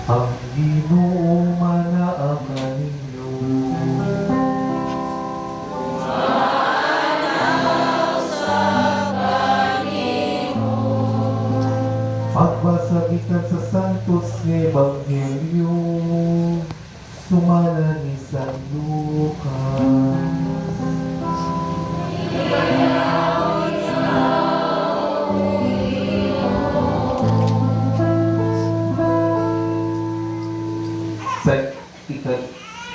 Ang Ginoo manaakan ninyo. Pagbasa gikan sa Santos nga Ebanghelyo, sumala ni San Lucas.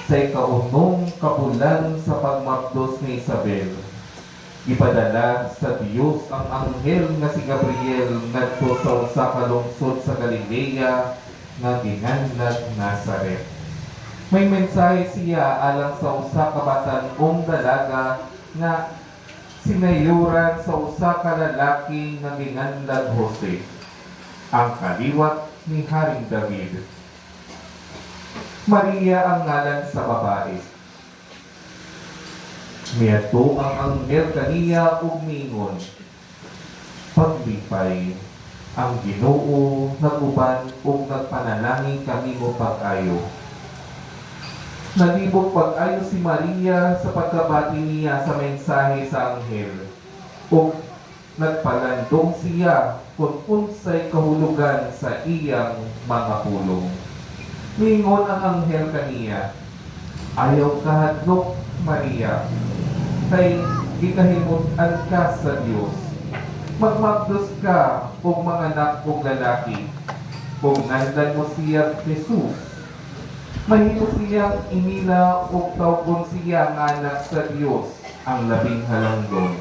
Sa ikaunong kabulan sa pagmapdos ni Isabel, ipadala sa Dios ang anghel nga si Gabriel ngadto sa usa ka lungsod sa Galilea nga ginganlag Nazaret. May mensahe siya alang sa usa ka batan-ong dalaga nga sinayuran sa usa ka lalaki nga ginganlag Jose, ang kaliwat ni Haring David. Maria ang ngalan sa babae. Miadto ang anghel kaniya ug miingon, paglipay, ang Ginoo naguban ug nagpanalangin kanimo pag-ayo. Nalibog pag-ayo si Maria sa pagkabati niya sa mensahe sa anghel ug nagpalandong siya kung unsay kahulugan sa iyang mga pulong. Mingon ang anghel kaniya, ayaw kahadlok, Maria, kay gikahimut-an ka sa Dios. Magmagdos ka ug manganak og lalaki, ug nandan mo siya Jesus. Mahimo siyang inila ug tawgon siya nga anak sa Dios, ang labing halangdon.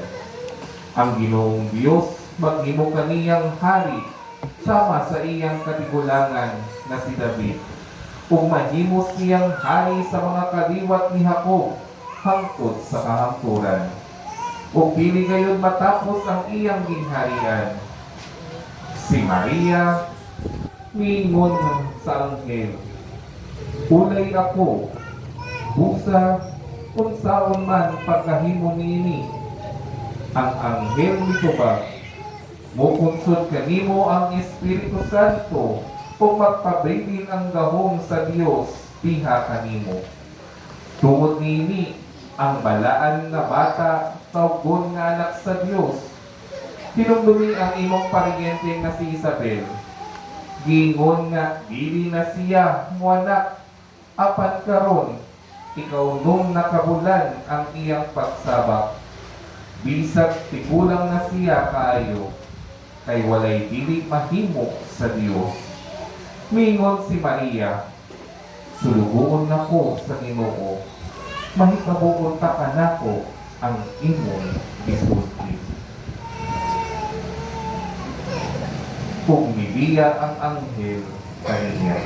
Ang Ginoong Dios maghimo kaniyang hari sama sa iyang katigulangan na si David. Kung mahimo siyang hari sa mga kaliwat ni Jacob hangtod sa kahangturan. Kung pili gayon matapos ang iyang ginharian. Si Maria miingon sa anghel, ulay ako, busa, unsaon man pagkahimo niini. Ang anghel mitubag, mukunsod kanimo ang Espiritu Santo kung magpabilin ang gahom sa Dios diha kanimo. Tungod niini, ang balaan na bata tawgon nga anak sa Dios. Tinumdumi ang imong paryente nga si Isabel. Gingon nga dili na siya moanak, apan karon ikaw nung nakabulan ang iyang pagsabak. Bisag tigulang na siya kaayo, kay walay dili mahimo sa Dios. Mingon si Maria, sulugoon nako sa Ginoo, mahikabuon ta kanako ang imong gisulti. Kung nibiya ang anghel kaniya.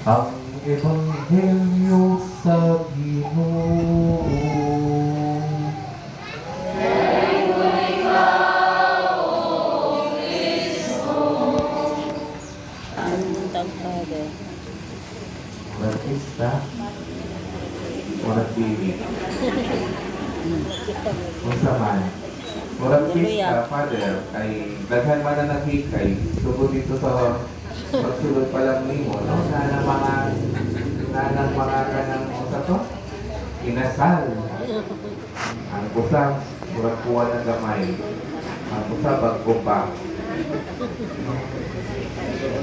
Ang Ebanghelyo sa Ginoo. Artista, murag pili. Unsa man. Murag pista, father, kay daghan man na naghikay, tungkol dito sa pagsulod pa lang nimo, no? Nanang mga kanang unsa to? Inasal. Ang usang, murag kuha na gamay. Ang usa bagko pa.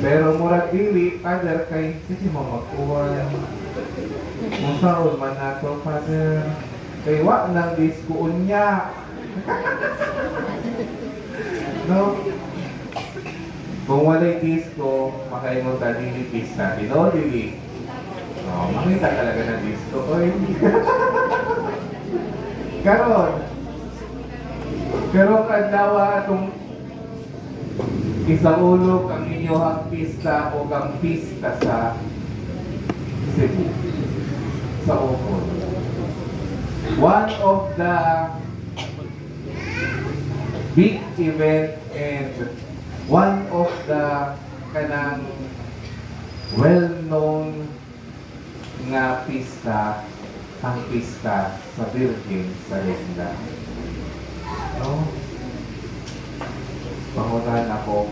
Pero murag dili, father, kay kasi mo magkuha. Kung saan man nato, father, kay wa nang diskuon niya. No? Kung walay disco, makaimong ta dili pista. Dino, dili. No, makita talaga ng disco. Oy. Karon kadlawa atong isaulog ang inyong pista o kang pista sa Cebu, sa Ocon. One of the big event and one of the kanang well-known nga pista, ang pista sa Virgin sa Isla. No? Pangunahan ako.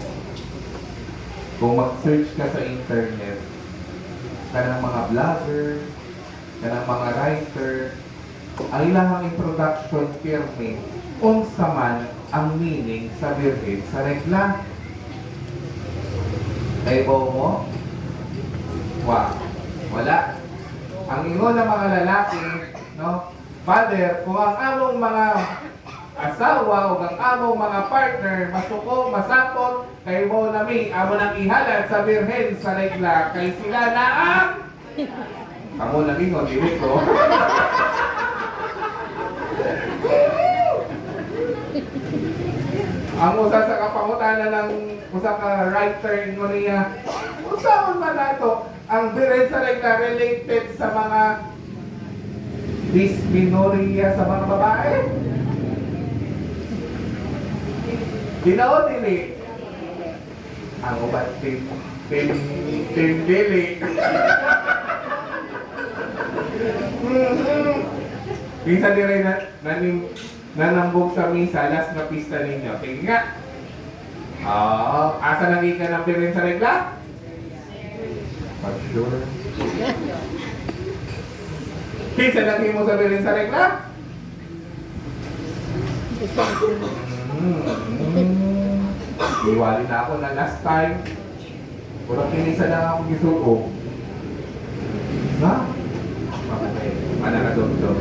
Kung mag-search ka sa internet, kanang mga vlogger, kanang mga writer, ang ilang introduction pirmi, unsa man ang meaning sa birhen sa regla. Kay mo? Wala. Ang ingon ng mga lalaki, no? Father, kung ang among mga asawa o ang among mga partner masuko, masapot, kay mo nami, amo nang ihalad sa birhen sa regla, kay sila na ang amo nang ingon, dili ko. Ang usa sa kapangutana ng usa ka writer ingon niya, usaon man nato ang birhen sa regla related sa mga dysmenorrhea sa mga babae? Dinaon dili. Ang ubat dili. Minsan dire nanambog sa misa, last na pista ninyo. Tingin nga. Asa lagi ka ng birhen sa regla? For sure. Kinsa lagi mo sa birhen sa regla? Iwali na ako na last time. Kurang kinisa lang ako gisuko. Na? Mananadog-dog.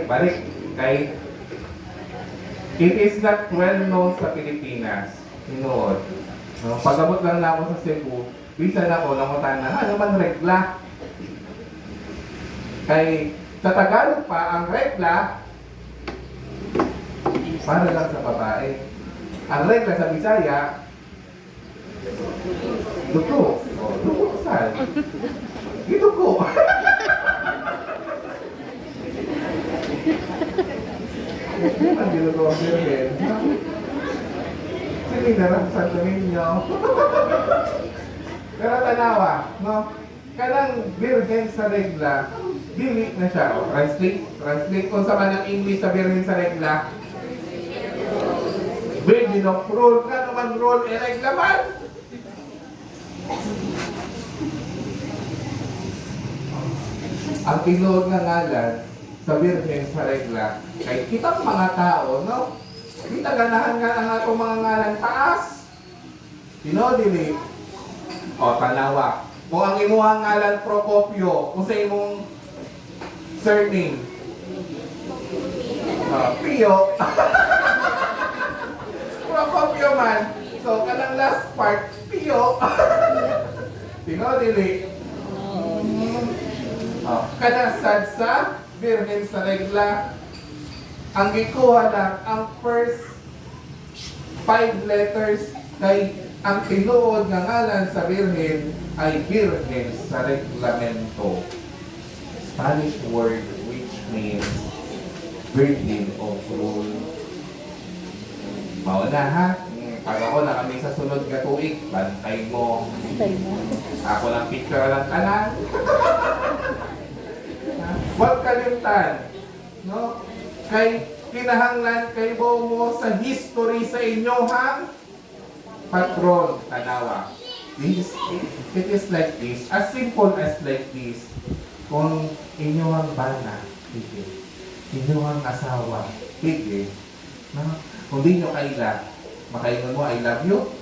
Balik. Kay it is not well known sa Pilipinas. Inood. No, pag-abot lang na ako sa Cebu, bisan ako namutan na, ano man regla? Kay sa Tagalog pa, ang regla para lang sa babae. Ang regla sa Bisaya, dugo. Dugo saan? Dugo. Ang dinugo ang birhen. Sige na lang sa ninyo. Pero tanawa, no? Kanang birhen sa regla, dili na siya. Translate kung sa man ang English sa birhen sa regla. Virgin of rule. Nga naman rule, regla man. Ang tinuod nga ngalan sa birhen sa regla, kay kitang mga tao, no? Kita ganahan nga ang atong mga ngalan taas. Tinuod dili. O, tanawa. Kung ang imuhang ngalan Procopio, kung sa imong surname, Pio. Procopio man. So, kanang last part, Pio. Tinuod dili. Kanang sad sa birhen sa regla, ang gikuha lang ang first 5 letters kay ang tinuod nga ngalan sa birhen ay birhen sa reglamento. Spanish word which means virgin of rule. Mauna ha? Pag ako na kami sa sunod ka tuig, bantay mo. Ako lang picture lang tanan. Huwag kalimtan, no? Kay kinahanglan kay mo sa history sa inyohang patron, tanawa. It is like this, as simple as like this. Kung inyohang bana, sige. Inyohang asawa, sige. No? Kung di nyo kaila, makaingon mo, I love you.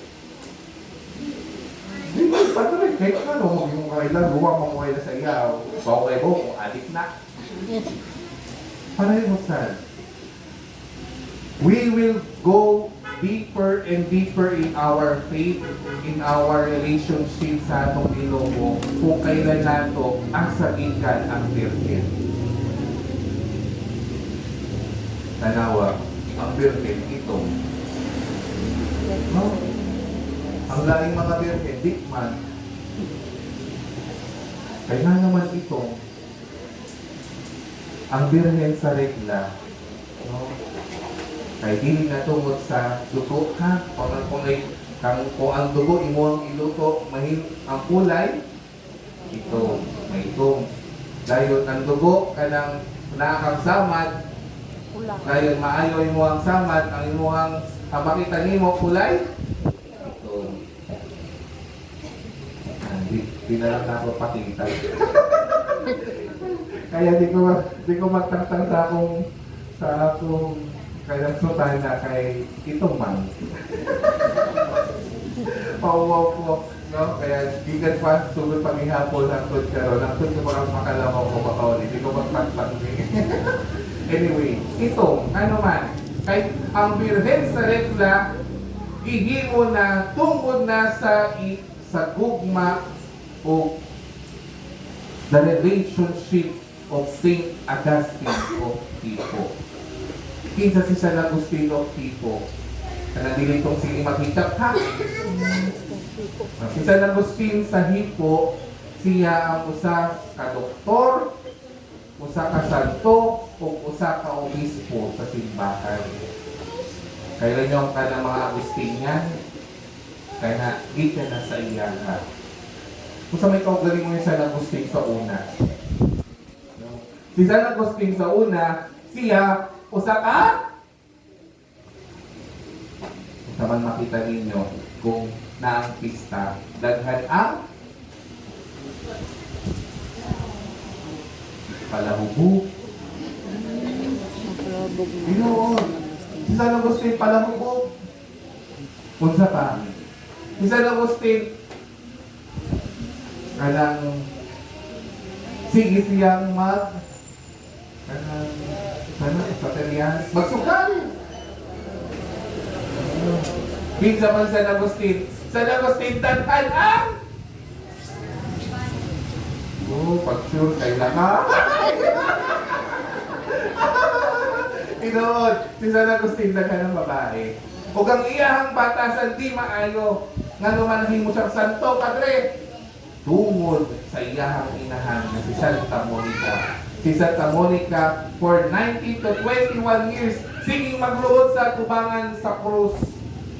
Di ba, pato rin, kahit ano, yung kaila, luwang mo kaila sa iyaw. Bawa kayo, kung adik na. Para yung sad. We will go deeper and deeper in our faith, in our relationship sa atong Ginoo kung kailan nato ang sagikan ang birhen. Tanawa, ang birhen ito. No? Ang laing mga birhen, di man. Kaya naman ito, ang birhen sa regla, no? Kay dili na tungod sa dugo ha, kung ang dugo imo ang iluto, ang kulay, ito, may itong. Dahil ang dugo kanang nakakagsamad, dahil maayo imo ang samad, ang imuhang Ang makita nimo kulay? Ito. Di na lang na ako pakita. Kaya di ko magtangtang sa akong kailang sutana kay itong man. Pauwaw ko, no? Kaya gigan pa, sugod pangihapon ang tod karon. Ang tod ko parang makalaw ko makawali. Di ko magtangtang Anyway, ito, ano man, kay ang Birhen sa regla, ihimo na tungkol na sa gugma o the relationship of Saint Augustine of Hippo. Kinsa si San Agustino of Hippo. Kanang itong sige makita ha? Si San Agustin sa Hippo, siya ang usa ka doktor, usa ka santo, o usa ka obispo sa simbahan. Kailan yung kanang mga Agustinian, kaya na, gita na sa iyaha. Kung sa may kaugaling mo yung San Agustin sa una. Si San Agustin sa una, siya, usa ka? Kung naman makita ninyo, kung naang pista, daghan ang palahubog. Inoon. Si San Agustin palahubog. Unsa pa? Si San Agustin kanang sige siyang kanang magsukal. Kinsa man San Agustin. San Agustin tan-an ang pag-sure kay laka. Inood, si San Agustin daghan ng babae. Ug ang iyahang batasan di maayo nga numanhin mo siyang santo kadre. Tungod sa iyahang inahan na si Santa Monica. Si Santa Monica for 19 to 21 years siging magluhod sa tubangan sa krus.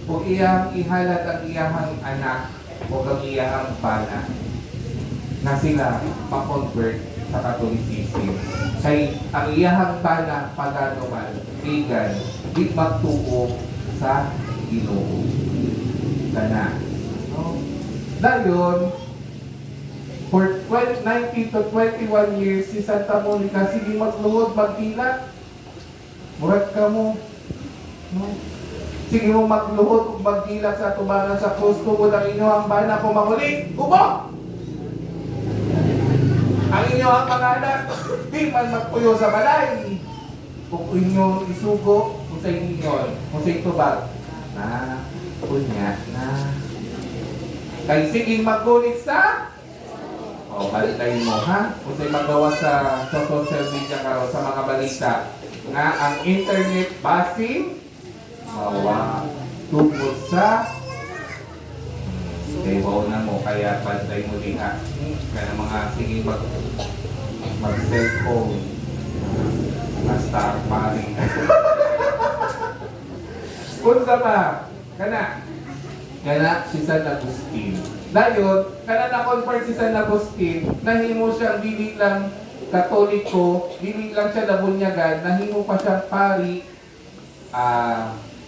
Ug iyang ihalad ang iyahang anak o ang iyahang bana na sila ma-convert sa Catholicism. Kay ang iyahang bana pagano man, pagan, di magtuo sa Ginoo. Sana. No? Dayon, for 19 to 21 years, si Santa Monica, sige magluhod, magdilat. Murag ka mo. No? Sige mo magluhod, magdilat sa tubangan sa krus, tungod ang inyong bana pumahuli. Ubo! Ang inyong mga anak, di man magpuyo sa balay. Kung inyong isugo, kung sa inyon, kung sa itubag, na, kunya, na. Kay sige magkulit sa balitay mo, ha? Kung sa'yo magawa sa social media karon sa mga balita nga ang internet basing tungkol sa Debaw na mo, kaya bantay mo din ha. Kaya mga sige mag-cellphone na star paring. Kunsa pa, kana si San Agustin. Dayon, kana na-convert si San Agustin, nahimo siyang dili lang Katoliko, dili lang siya nabunyagan, nahimo pa siyang pari,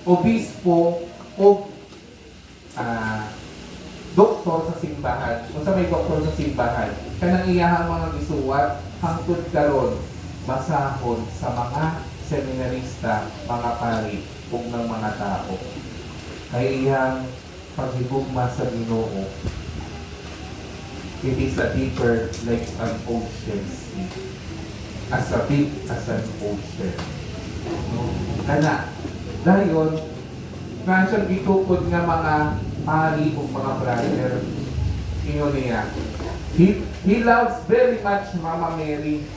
obispo, o doktor sa simbahan. Kung sa may doktor sa simbahan, kanang iyahang mga gisuwat, hangtod karon masahon sa mga seminarista, mga pari, ug ng mga tao. Kay iyang paghigugma sa Ginoo, it is a deeper like an ocean sea. As a deep as an ocean. No? Kana, dayon, nga siyang gitukod nga mga pari o mga brother. Inyo niya. He loves very much Mama Mary.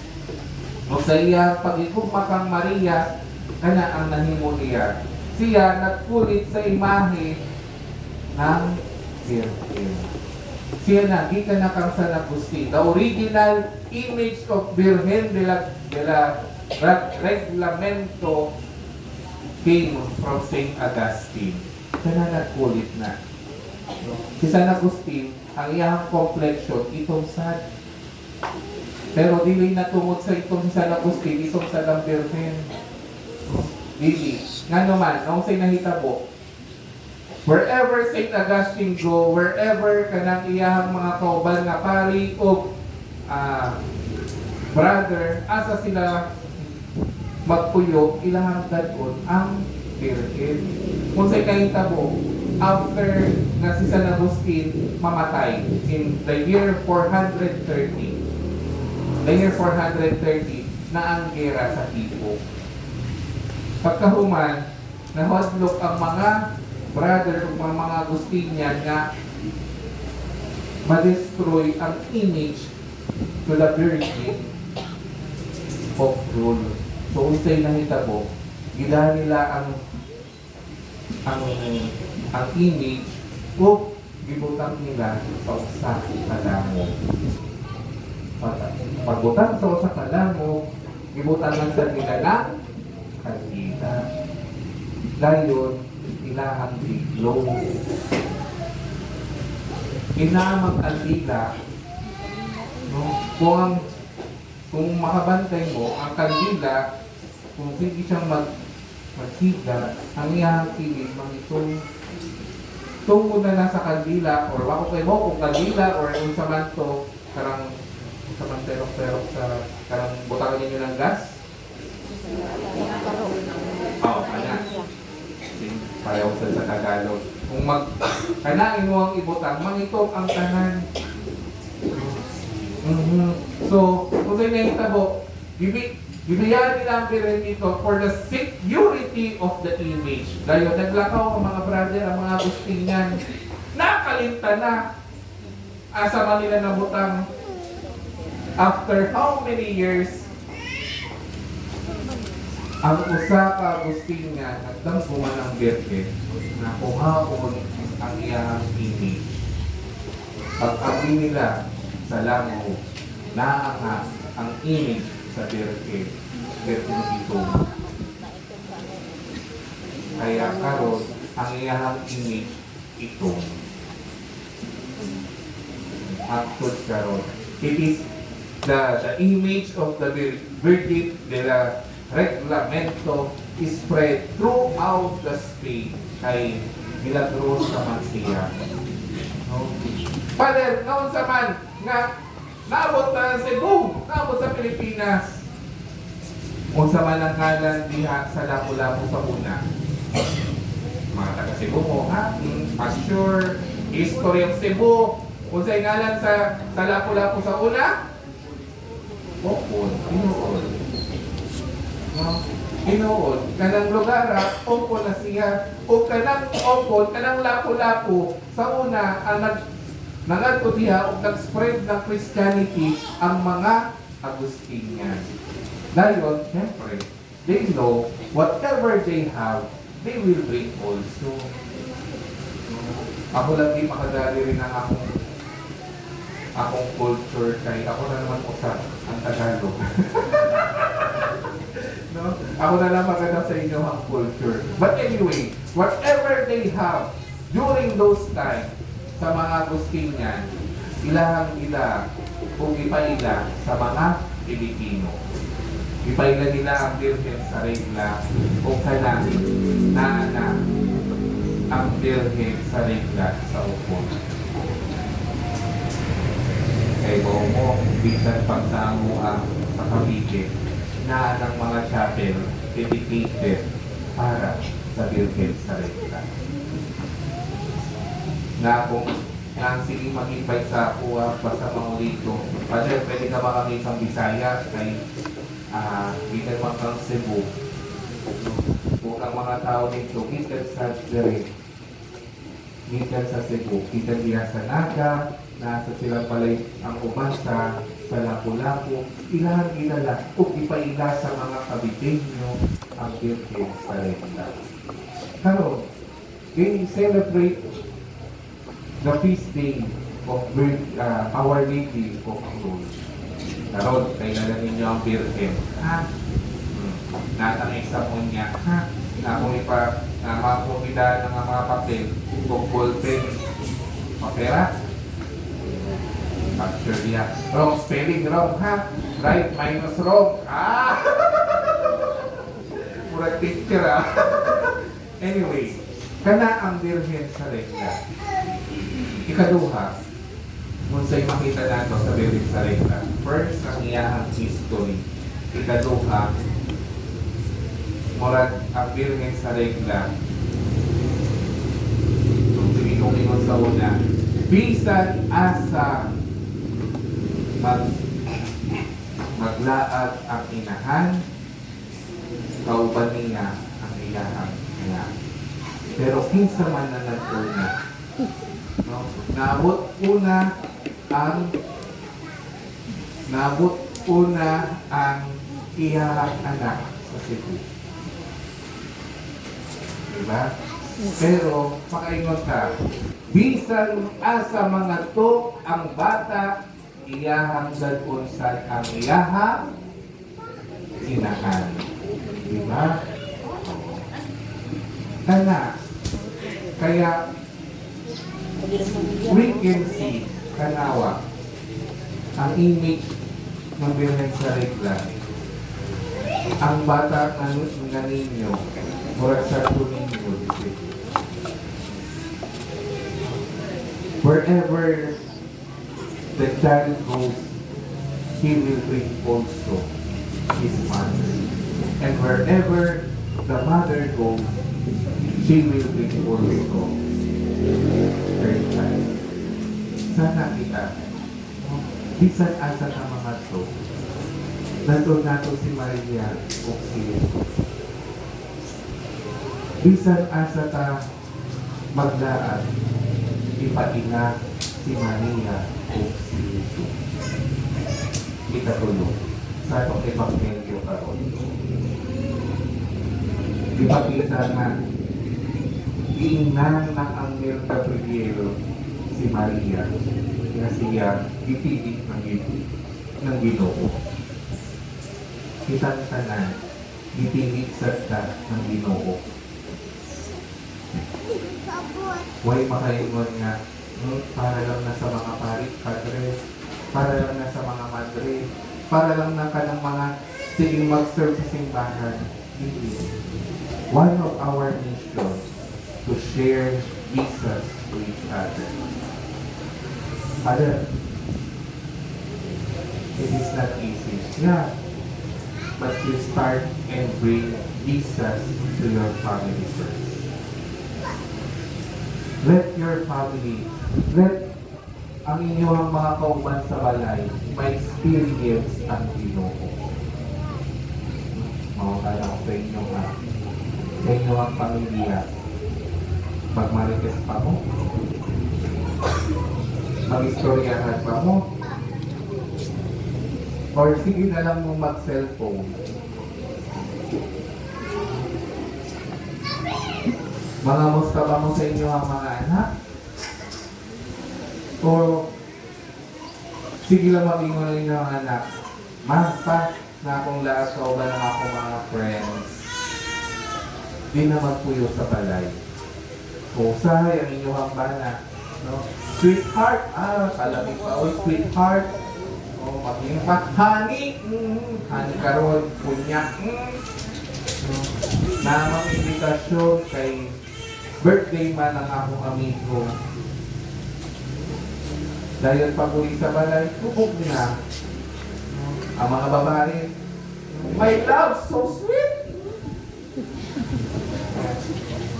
O sa iya, pag-igugma kang Maria, kana ang nahimo niya. Siya nagkulit sa imahe ng Virgin. Siya na, gikan na kang San Agustin. The original image of Virgen de la Reglamento came from Saint Augustine. Kana nagkulit na. Si San Agustin, ang iyang complexion, itong sad. Pero dili na tungod sa itong si San Agustin, itong sa Virgen. Dili. Nga naman, nung sa'y nahitabo, Wherever St. Augustine go, wherever kanang iyahang mga kauban nga pari o brother, asa sila magpuyo, ilahang dadon ang Virgin. Kung sa kahitabo, after na si San Agustin mamatay in the year 430, the year 430 na ang gera sa Tipo. Pagkahuman, nahadlok ang mga brother o mga Agustinian nga ma-destroy ang image to the Virgin of Rule. So, unsay nahitabo, gila nila ang image o gibutang nila sa usa ka damo. Pagbutang sa usa ka damo, gibutang lang sa nila na kandila. Dayon, ilahang biglo. Inamang kandila, no? Kung makabantay mo, ang kandila, kung hindi siyang magsiga, ang iyang kilig, mangitong tungo na nasa kandila, or wako kayo mo kung kandila, or kung sa man to, karang terok-terok sa karang butangan ninyo ng gas. Oo, kanya. Pareho sa Tagalog. Kung kanain mo ang ibutang, mangitong ang tanan. So, kung sa'yo nahitabo, bibigyan nila ang Virgin dito for the security of the image. Dahil naglakaw ang mga brother, ang mga Agustinian, nakalimta na. Asa man nila nabutang after how many years, ang usa ka Agustinian nagdampuman ng Virgin na kuhaon ang iyang image. Pag-abi nila sa lango, naangat ang image sa Virgin dito. Kaya karon ang iyang image ito. Actual karon. It is the image of the Virgin de la Reglamento is spread throughout the Spain kay Milagros naman siya. No? Father, naon sa man nga naabot na sa Cebu, naabot sa Pilipinas. Kung sa man ang kalan diha sa Lapu-Lapu sa una. Mga taga Cebu mo, ha? Pasture, history of Cebu. Kung sa ngalan sa Lapu-Lapu sa una, Opon, Inoon. No? Inoon, kanang lugar, Opon na siya. O kanang Opon, kanang Lapu-Lapu sa una, ang nangadto diha o nag-spread ng Christianity ang mga Agustinian. Dayon, siyempre, they know whatever they have, they will bring also. Ako lang di makadali rin ang akong culture kay ako na naman usa ang Tagalog. No? Ako na lang maganda sa inyo ang culture. But anyway, whatever they have during those times, sa mga Agustinian, ilahang ila kung ipaila sa mga Pilipino. Ipaila nila ang Virgin sa regla o kanang na ang Virgin sa regla sa upon. Kay mo, bisan pagsamo ang sa Cavite na ng mga chapel dedicated para sa Virgin sa regla. Na kung nang sige mag-invite sa kuha basta mga dito. Padre, pwede ka ba kami isang Bisaya kay gikan man kang Cebu. Kung ang mga tao dito, gikan sa Dere, gikan sa Cebu, gikan diya sa Naga, nasa sila palay ang umasa sa Lapu-Lapu, ilahan ilala, kung ipaila sa mga Caviteño ang Virgin sa Regla. Karon, they celebrate the feast day of Our Lady of Lourdes. Karon, kailangan ninyo ang Virgin. Ha? Natang example niya. Ha? Na kung makumida ng mga papel, kung ballpen, papera, capture niya. Wrong spelling, wrong, ha? Right minus wrong. Murag teacher, ha? Anyway, Kana ang Birhen sa regla. Ikaduha, kung sa'yo makita nato sa Birhen sa regla. First, ang iyahang history. Ikaduha, murag ang Birhen sa regla. Kung tuminong sa una, bisan asa maglaag ang inahan, kauban niya ang iyahang ina. Pero kinsa man na nag-una, no? Nabot una ang iyahang anak sa Cebu. Diba? Pero, makaingon ka, bisan asa mga to ang bata, iyahang dadunsan ang iyahang inahan. Diba? Kana, kaya we can see, kanawa, ang image ng Birhen sa regla. Ang bata nga ninyo, murag sa ninyo, wherever the child goes, he will bring also his mother. And wherever the mother goes, she will bring also her child. Sana kita, bisan asa ka mga to, nandun nato si Maria o si Jesus. Bisan asa ka maglaan, ipainga si Maria o si Jesus. Ikatulong sa itong ebanghelyo karon. Ipakita nga, iingnan ng Anghel Gabriel si Maria na siya itidig ng Ginoo. Kitang tanan, itidig sa ng Ginoo. Huwag makaingon nga, para lang na sa mga parik, padre, para lang na sa mga madre, para lang na ka ng mga sige mag-serve sa simbahan. Hindi. One of our missions to share Jesus to each other. Father, it is not easy. Yeah. But you start and bring Jesus to your family first. Let your family, let ang inyong mga kauban sa balay ma-experience ang Ginoo. Mawakala ko sa inyo nga, sa inyong pamilya, pag marites pa mo, mag-istoryahan pa mo, or sige na lang mo mag-cellphone. Mga musta ba mo sa inyo ang mga anak? O sige lang mag-ingon na inyo ang anak. Pa, na akong laas ka o ba ng akong mga friends? Di na magpuyo sa balay. O sahay ang inyong bana. No? Sweetheart, kalamig pa. O sweetheart. O mag-ingon pa. Honey! Honey karon, punya. No? Namang invitasyon kay birthday man ang akong amigo. Dahil pag uli sa balay, tubog na. Ang mga babae, my love, so sweet!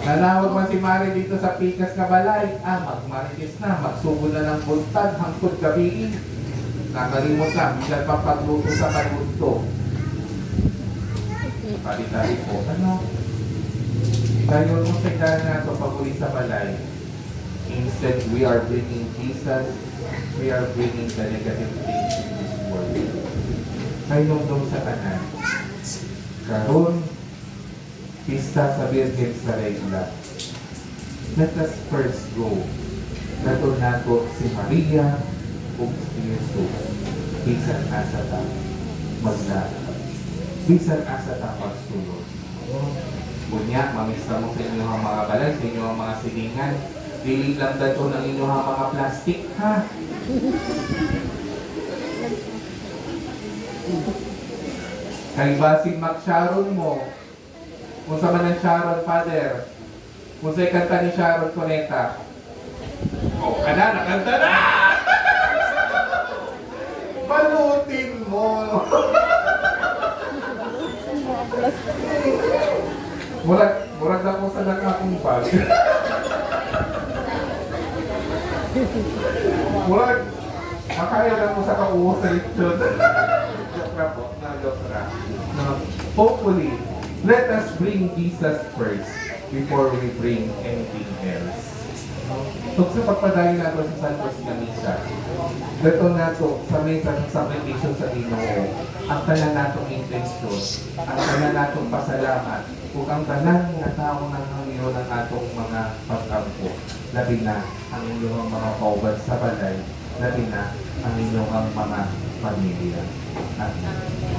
Nanawag man si Mari dito sa pikas na balay. Magmaritis na, magsugod na ng buntag, hangtod gabi. Nakalimot na, bilang pa pagluto sa kalunto. Palitari po, ano? Dahil mo sa kaya na ito pag uli sa balay. Instead, we are bringing Jesus, we are bringing the negative things in this world. Kayo doon sa kanan. Karon, pista sa Birhen sa regla. Let us first go. Nato nato si Maria o si Jesus. Bisan asa ta magdaan. Bisan asa ta magsulod. Kunya, mamista mo sa inyo ang mga balay, sa inyo ang mga silingan. Dili lang dato ng inyo ang mga plastic, ha? Kay basig mag-sharon mo. Kung sa man ang sharon, Father, Kung sa'y kanta ni Sharon Cuneta. Oh, nakanta na! Balutin mo! Murag na ko sa akong bag. Murag, makaya lang mo sa kauwo sa lechon. Joke na po, joke na. Hopefully, let us bring Jesus first before we bring anything else. Tug sa pagpadayon nato sa Santos nga Misa, dato nato sa mesa ng supplication sa Ginoo, ang tanan natong intensyon, ang tanan natong pasalamat, ug ang tanan nga tawo nang nangiyo ng atong mga pagkampo, labi na ang inyong mga kaubad sa balay, labi na ang inyong mga pamilya. Amen.